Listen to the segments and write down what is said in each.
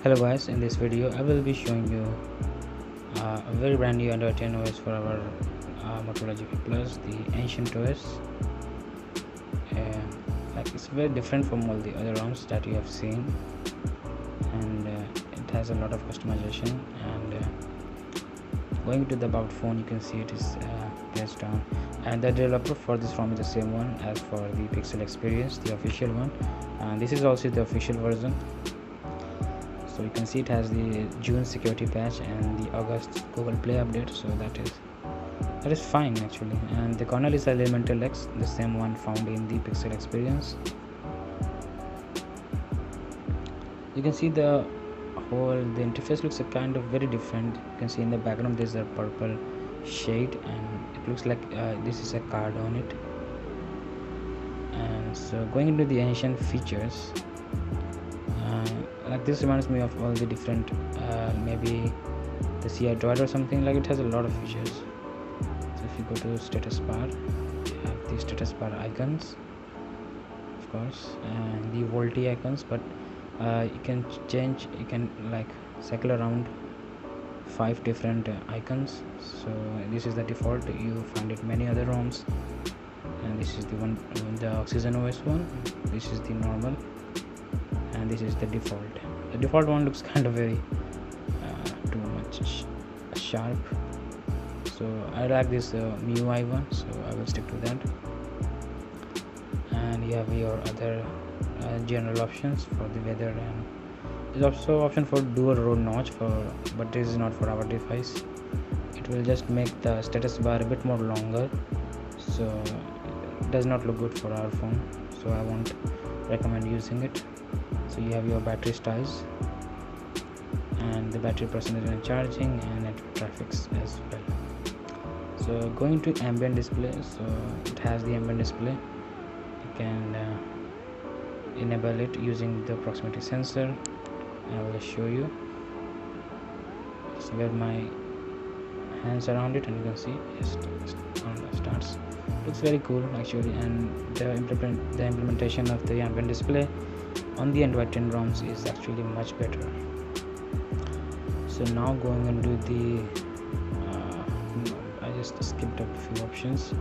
Hello guys, in this video I will be showing you a very brand new Android 10 OS for our Motorola G5 Plus, the ancient OS. Like it's very different from all the other ROMs that you have seen, and it has a lot of customization. And going to the about phone, you can see it is placed down, and the developer for this ROM is the same one as for the Pixel Experience, the official one, and this is also the official version. So you can see it has the June security patch and the August Google Play update, so that is fine actually. And the kernel is Elemental X, the same one found in the Pixel Experience. You can see the interface looks a kind of very different. You can see in the background there's a purple shade, and it looks like this is a card on it. And so going into the ancient features, like this reminds me of all the different maybe the CI droid or something. Like it has a lot of features. So if you go to status bar, you have the status bar icons, of course, and the VoLTE icons, but you can change, you can like cycle around 5 different icons. So this is the default. You find it many other ROMs, and this is the one, the Oxygen OS one. This is the normal, and this is the default. The default one looks kind of very too much sharp, so I like this MIUI one, so I will stick to that. And you have your other general options for the weather, and there's also option for dual row notch, but this is not for our device. It will just make the status bar a bit more longer, so it does not look good for our phone, so I won't recommend using it. So you have your battery styles and the battery percentage and charging, and network traffics as well. So going to ambient display, so it has the ambient display. You can enable it using the proximity sensor. I will show you. So where my hands around it, and you can see it starts. Looks very cool actually, and the implementation of the ambient display on the Android 10 ROMs is actually much better. So now going into the I just skipped up a few options.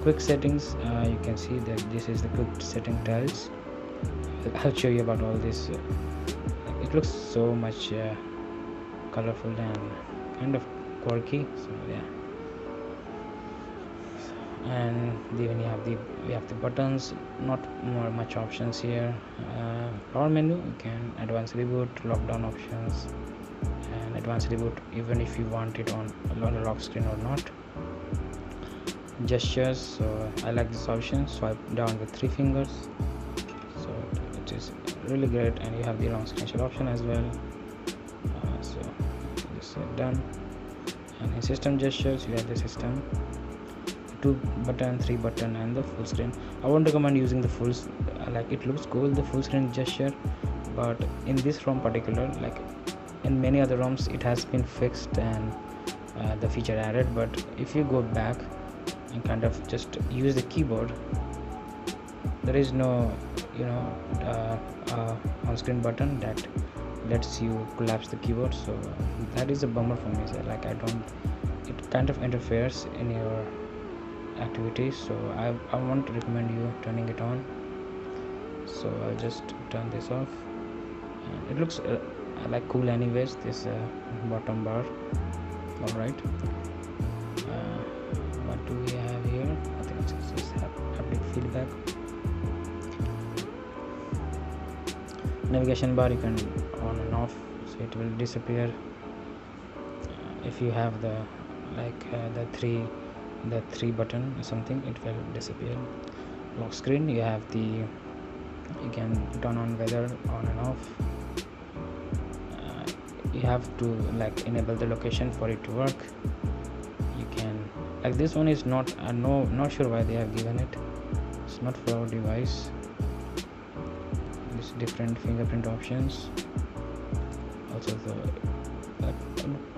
Quick settings, you can see that this is the quick setting tiles. I'll show you about all this. It looks so much colorful and kind of quirky, so yeah. And then we have the buttons, not much options here. Power menu, you can advanced reboot, lockdown options, and advanced reboot even if you want it on a lock screen or not. Gestures, so I like this option, swipe down with 3 fingers, so it is really great. And you have the long screen share option as well, so just say done. And in system gestures, you have the system 2 button, 3 button, and the full screen. I won't recommend using the full, like it looks cool, the full screen gesture, but in this ROM particular, like in many other ROMs, it has been fixed and the feature added. But if you go back and kind of just use the keyboard, there is no on-screen button that lets you collapse the keyboard, so that is a bummer for me. So like it kind of interferes in your activities, so I won't recommend you turning it on. So I'll just turn this off, and it looks like cool anyways, this bottom bar. All right, what do we have here? I think it's just haptic feedback. Navigation bar, you can on and off, so it will disappear if you have the the three button or something, it will disappear. Lock screen, you have you can turn on weather on and off. You have to like enable the location for it to work. You can, like this one is not not sure why they have given it. It's not for our device. There's different fingerprint options. Also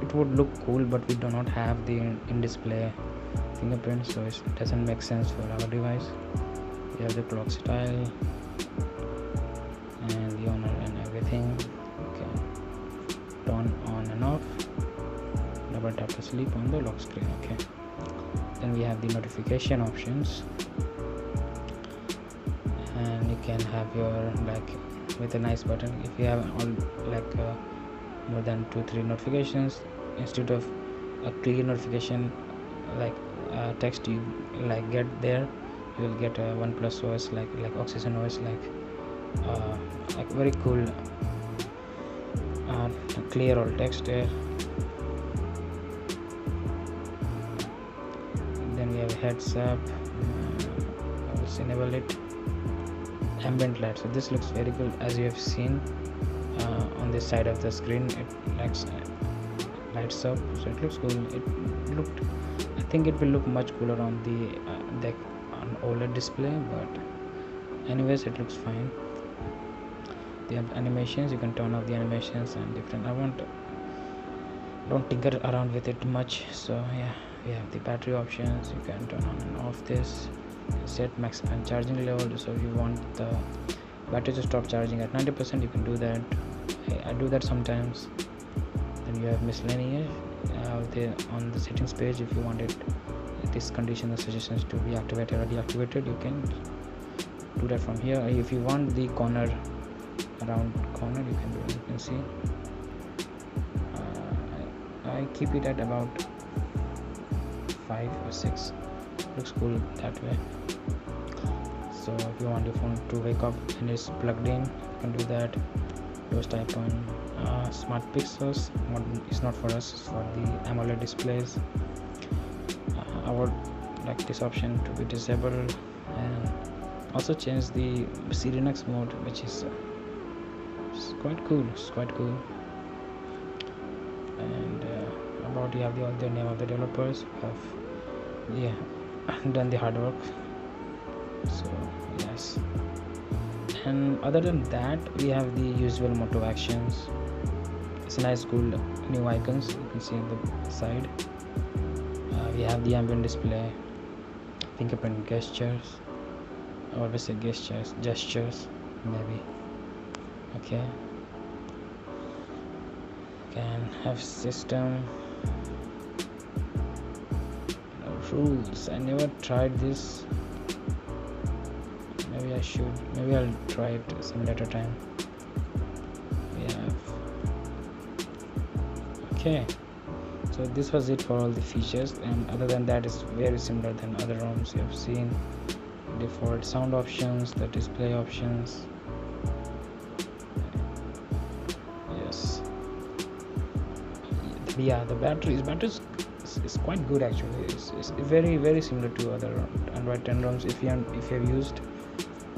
it would look cool, but we do not have the in-display fingerprint, so it doesn't make sense for our device. You have the clock style and the owner and everything. Okay, never tap to sleep on the lock screen. Okay, then we have the notification options, and you can have your with a nice button. If you have all more than 2-3 notifications, instead of a clear notification text you get there, you will get a OnePlus OS like Oxygen OS, very cool clear all text there. Then we have heads up. Let's enable it. Ambient light, so this looks very cool. As you have seen on this side of the screen, it lights up, so it looks cool. I think it will look much cooler on the on OLED display, but anyways it looks fine. They have animations, you can turn off the animations and different. Don't tinker around with it much. So yeah, we have the battery options. You can turn on and off this, set maximum charging level. So if you want the battery to stop charging at 90%, you can do that. I do that sometimes. Then you have miscellaneous on the settings page. If you wanted this condition or suggestions to be activated or deactivated, you can do that from here. If you want the around corner, you can do it. You can see I keep it at about 5 or 6. Looks cool that way. So if you want your phone to wake up and it's plugged in, you can do that. Those type on smart pixels. It's not for us, it's for the AMOLED displays. I would like this option to be disabled, and also change the Serenux mode, which is it's quite cool. And about you have the name of the developers who have done the hard work. So yes, and other than that, we have the usual Moto actions. It's a nice cool new icons you can see on the side. We have the ambient display, fingerprint gestures, or we say gestures maybe. Okay, can have system rules. I never tried this. Maybe I should. Maybe I'll try it some later time. We have okay. So this was it for all the features, and other than that, it's very similar than other ROMs you have seen. Default sound options, the display options. Yes. Yeah, the battery is quite good actually. It's very similar to other Android 10 ROMs. If you have used,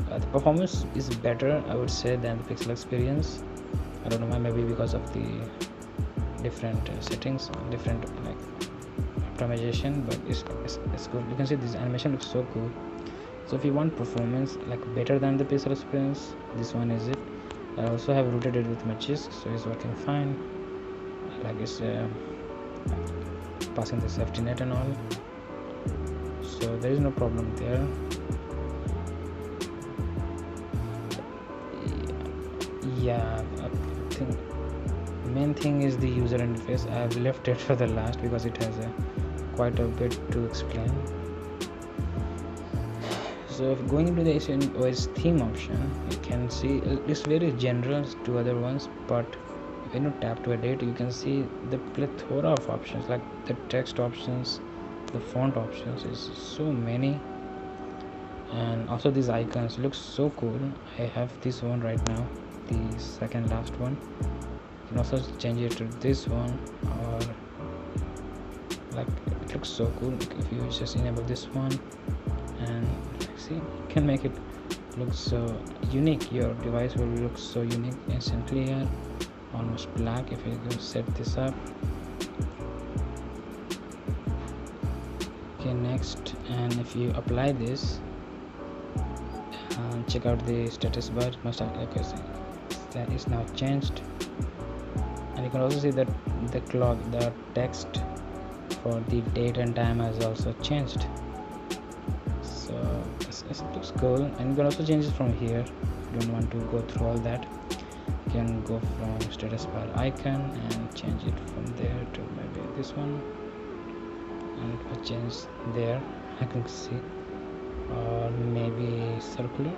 the performance is better, I would say, than the Pixel experience. I don't know why, maybe because of the different settings, different optimization, but it's good. You can see this animation looks so cool. So if you want performance better than the Pixel experience, this one is it. I also have rooted it with my Magisk, so it's working fine. It's passing the safety net and all, so there is no problem there. Yeah, I think the main thing is the user interface. I have left it for the last because it has quite a bit to explain. So if going into the OS theme option, you can see it's very general to other ones, but when you tap to edit, you can see the plethora of options, like the text options, the font options is so many, and also these icons look so cool. I have this one right now, the second last one. You can also change it to this one, or it looks so cool if you just enable this one, and see, you can make it look so unique. Your device will look so unique instantly here, almost black. If you go set this up, okay, next, and if you apply this, check out the status bar. Must have, okay, so that is now changed, and you can also see that the clock, the text for the date and time has also changed. So it looks cool, and you can also change it from here. You don't want to go through all that. You can go from status bar icon and change it from there to maybe this one, and it will change there, I can see, or maybe circular.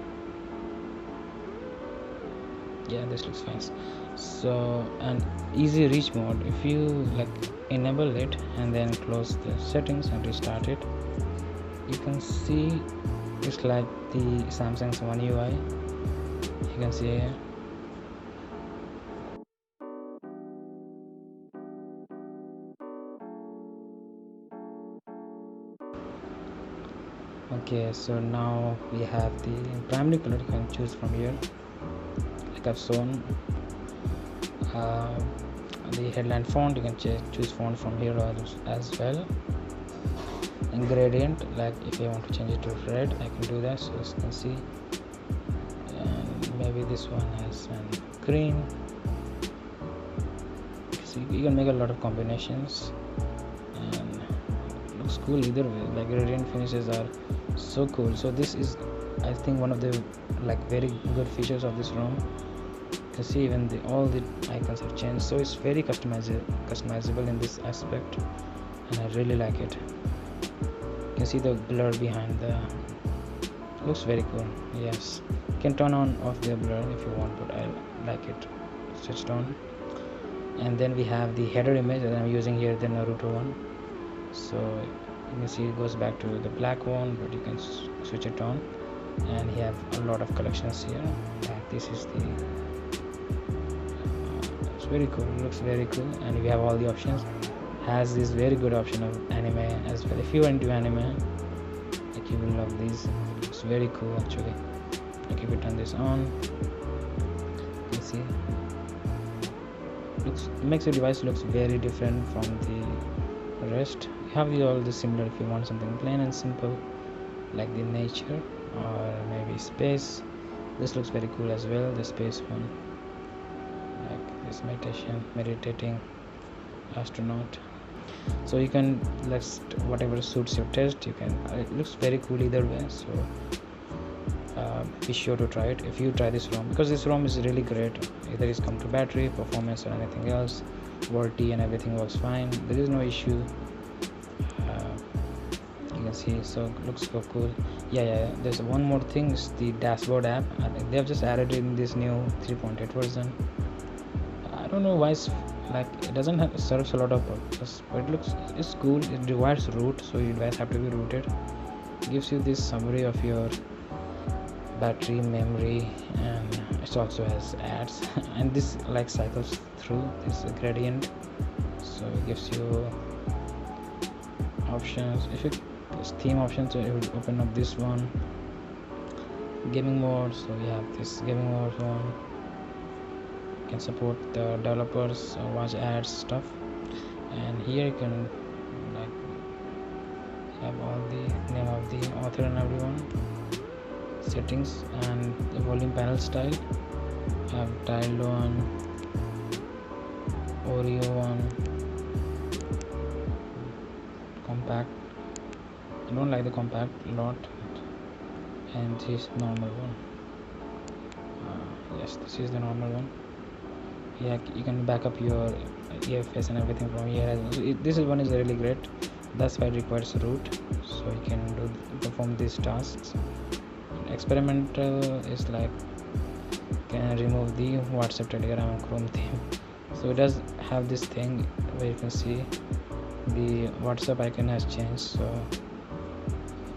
Yeah, this looks fine. So, an easy reach mode, if you like enable it and then close the settings and restart it, you can see it's like the Samsung's One UI. You can see here. Okay, so now we have the primary color. You can choose from here, like I've shown. The headline font, you can choose font from here as well. And gradient, like if I want to change it to red, I can do that. So as you can see, and maybe this one has green. So you can make a lot of combinations, and it looks cool either way. Like gradient finishes are so cool. So this is, I think, one of the like very good features of this ROM. You can see even all the icons have changed, so it's very customizable in this aspect, and I really like it. You can see the blur behind looks very cool. Yes, you can turn on off the blur if you want, but I like it switched on. And then we have the header image that I'm using here, the Naruto one. So you can see it goes back to the black one, but you can switch it on, and you have a lot of collections here. Like this is the it's very cool, it looks very cool, and we have all the options. Has this very good option of anime as well. If you are into anime, like, you will love these. It's very cool actually. Like if you turn this on, you can see it makes your device looks very different from the rest. You have all the similar if you want something plain and simple, like the nature or maybe space. This looks very cool as well, the space one, like this meditating astronaut. So you can list whatever suits your taste. You can, it looks very cool either way. So be sure to try it if you try this ROM, because this ROM is really great. Either it's come to battery, performance, or anything else. VRT and everything works fine. There is no issue. You can see, so it looks so cool. Yeah, there's one more thing, is the dashboard app. They have just added in this new 3.8 version. I don't know why it doesn't serves a lot of purpose, but it's cool. It requires root, so your device have to be rooted. It gives you this summary of your battery, memory, and it also has ads and this like cycles through this gradient, so it gives you options. If it is theme options, so it will open up this one, gaming mode. So we have this gaming mode one. You can support the developers, watch ads stuff, and here you can like have all the name of the author and everyone, settings, and the volume panel style. I have tiled one, Oreo one, compact. I don't like the compact a lot, and this normal one. Yes, this is the normal one. Yeah, you can back up your EFS and everything from here. This one is really great. That's why it requires root, so you can perform these tasks. Experimental is like can remove the WhatsApp, Telegram, and Chrome theme. So it does have this thing where you can see the WhatsApp icon has changed, so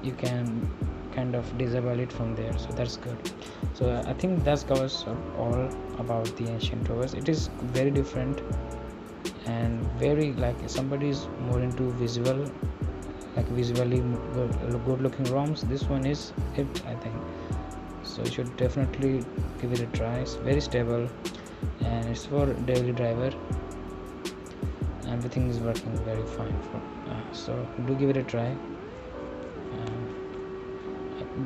you can kind of disable it from there, so that's good. So I think that covers all about the Ancient OS. It is very different and very like somebody is more into visual, like visually good looking ROMs. This one is it, I think. So you should definitely give it a try. It's very stable and it's for daily driver. Everything is working very fine for so do give it a try.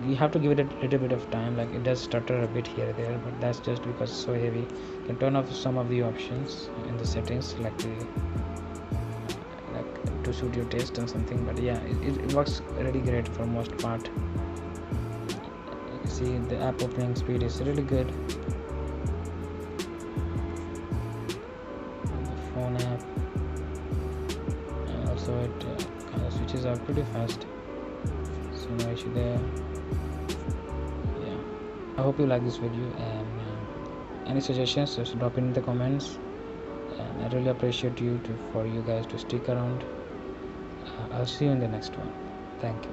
You have to give it a little bit of time, like it does stutter a bit here and there, but that's just because it's so heavy. You can turn off some of the options in the settings, like to suit your taste and something, but yeah, it works really great for most part. You see the app opening speed is really good. switches are pretty fast, so no issue there. Yeah, I hope you like this video, and any suggestions just drop in the comments, and I really appreciate for you guys to stick around. I'll see you in the next one. Thank you.